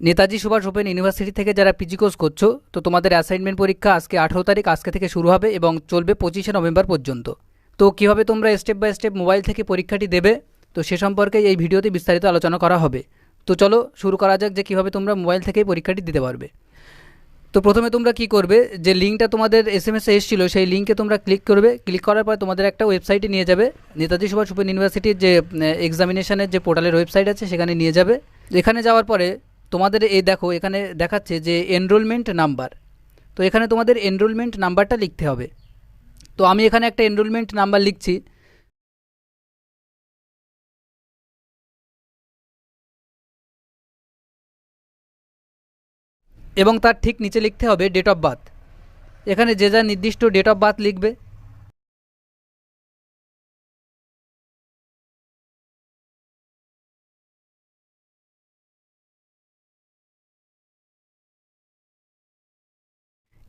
Netaji Subhash open university থেকে যারা PG course করছো, তো তোমাদের অ্যাসাইনমেন্ট পরীক্ষা আজকে 18 তারিখ আজকে থেকে শুরু হবে এবং চলবে 25শে নভেম্বর পর্যন্ত। তো কীভাবে তোমরা স্টেপ বাই স্টেপ মোবাইল থেকে পরীক্ষাটি দেবে, তো সে সম্পর্কে এই ভিডিওতে বিস্তারিত আলোচনা করা হবে। তো চলো শুরু করা যাক যে কীভাবে তোমরা মোবাইল থেকেই পরীক্ষাটি দিতে পারবে। তো প্রথমে তোমরা কি করবে, যে লিঙ্কটা তোমাদের এসএমএসে এসেছিলো সেই লিঙ্কে তোমরা ক্লিক করবে। ক্লিক করার পর তোমাদের একটা ওয়েবসাইটে নিয়ে যাবে, নেতাজি সুভাষ ওপেন ইউনিভার্সিটির যে এক্সামিনেশনের যে পোর্টালের ওয়েবসাইট আছে সেখানে নিয়ে যাবে। এখানে যাওয়ার পরে তোমাদের এই দেখো এখানে দেখাচ্ছে যে এনরোলমেন্ট নাম্বার। তো এখানে তোমাদের এনরোলমেন্ট নাম্বারটা লিখতে হবে। তো আমি এখানে একটা এনরোলমেন্ট নাম্বার লিখছি। এবং তার ঠিক নিচে লিখতে হবে ডেট অফ বার্থ। এখানে যে যা নির্দিষ্ট ডেট অফ বার্থ লিখবে।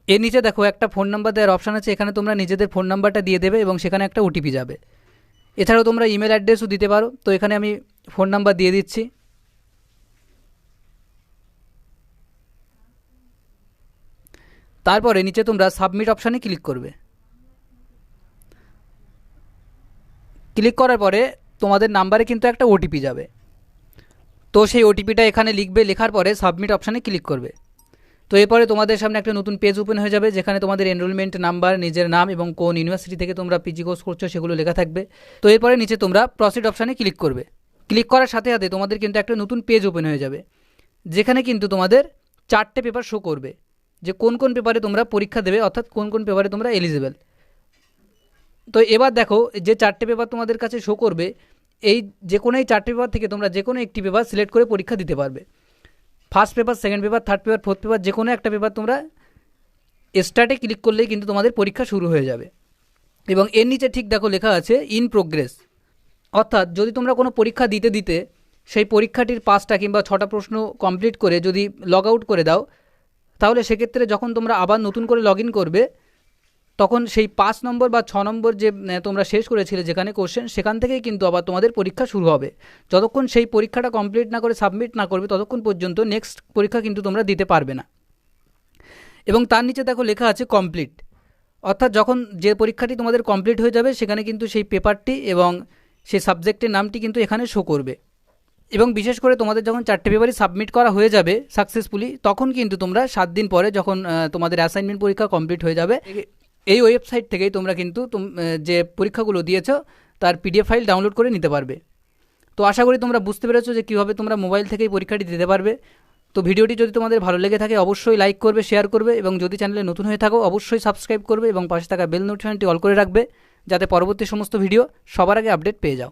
এর নিচে দেখো একটা ফোন নাম্বার দেওয়ার অপশান আছে, এখানে তোমরা নিজেদের ফোন নাম্বারটা দিয়ে দেবে এবং সেখানে একটা ওটিপি যাবে। এছাড়াও তোমরা ইমেল অ্যাড্রেসও দিতে পারো। তো এখানে আমি ফোন নাম্বার দিয়ে দিচ্ছি। তারপরে নিচে তোমরা সাবমিট অপশানে ক্লিক করবে। ক্লিক করার পরে তোমাদের নাম্বারে কিন্তু একটা ওটিপি যাবে। তো সেই ওটিপিটা এখানে লিখবে, লেখার পরে সাবমিট অপশানে ক্লিক করবে। তো এরপরে তোমাদের সামনে একটা নতুন পেজ ওপেন হয়ে যাবে, যেখানে তোমাদের এনরোলমেন্ট নাম্বার, নিজের নাম এবং কোন ইউনিভার্সিটি থেকে তোমরা পিজি কোর্স করছো সেগুলো লেখা থাকবে। তো এরপরে নিচে তোমরা প্রসিড অপশানে ক্লিক করবে। ক্লিক করার সাথে সাথে তোমাদের কিন্তু একটা নতুন পেজ ওপেন হয়ে যাবে, যেখানে কিন্তু তোমাদের 4টে পেপার শো করবে, যে কোন কোন পেপারে তোমরা পরীক্ষা দেবে, অর্থাৎ কোন কোন পেপারে তোমরা এলিজিবল। তো এবার দেখো যে 4টে পেপার তোমাদের কাছে শো করবে, এই যে কোনো এই 4টে পেপার থেকে তোমরা যে কোনো একটি পেপার সিলেক্ট করে পরীক্ষা দিতে পারবে। First paper, second paper, third paper, fourth paper, যে কোনো একটা পেপার তোমরা স্টার্টে ক্লিক করলেই কিন্তু তোমাদের পরীক্ষা শুরু হয়ে যাবে। এবং এর নিচে ঠিক দেখো লেখা আছে ইন প্রোগ্রেস, অর্থাৎ যদি তোমরা কোনো পরীক্ষা দিতে দিতে সেই পরীক্ষাটির 5টা কিংবা 6টা প্রশ্ন কমপ্লিট করে যদি লগ আউট করে দাও, তাহলে সেক্ষেত্রে যখন তোমরা আবার নতুন করে লগ ইন করবে, তখন সেই 5 নম্বর বা 6 নম্বর যে তোমরা শেষ করেছিলে যেখানে কোশ্চেন, সেখান থেকেই কিন্তু আবার তোমাদের পরীক্ষা শুরু হবে। যতক্ষণ সেই পরীক্ষাটা কমপ্লিট না করে সাবমিট না করবে, ততক্ষণ পর্যন্ত নেক্সট পরীক্ষা কিন্তু তোমরা দিতে পারবে না। এবং তার নিচে দেখো লেখা আছে কমপ্লিট, অর্থাৎ যখন যে পরীক্ষাটি তোমাদের কমপ্লিট হয়ে যাবে, সেখানে কিন্তু সেই পেপারটি এবং সেই সাবজেক্টের নামটি কিন্তু এখানে শো করবে। এবং বিশেষ করে তোমাদের যখন 4টে পেপারই সাবমিট করা হয়ে যাবে সাকসেসফুলি, তখন কিন্তু তোমরা 7 দিন পরে যখন তোমাদের অ্যাসাইনমেন্ট পরীক্ষা কমপ্লিট হয়ে যাবে, এই ওয়েবসাইট থেকেই তোমরা কিন্তু যে পরীক্ষাগুলো দিয়েছো তার পিডিএফ ফাইল ডাউনলোড করে নিতে পারবে। তো আশা করি তোমরা বুঝতে পেরেছো যে কীভাবে তোমরা মোবাইল থেকেই পরীক্ষাটি দিতে পারবে। তো ভিডিওটি যদি তোমাদের ভালো লেগে থাকে অবশ্যই লাইক করবে, শেয়ার করবে এবং যদি চ্যানেলে নতুন হয়ে থাকো অবশ্যই সাবস্ক্রাইব করবে এবং পাশে থাকা বেল নোটিফিকেশনটি অল করে রাখবে, যাতে পরবর্তী সমস্ত ভিডিও সবার আগে আপডেট পেয়ে যাও।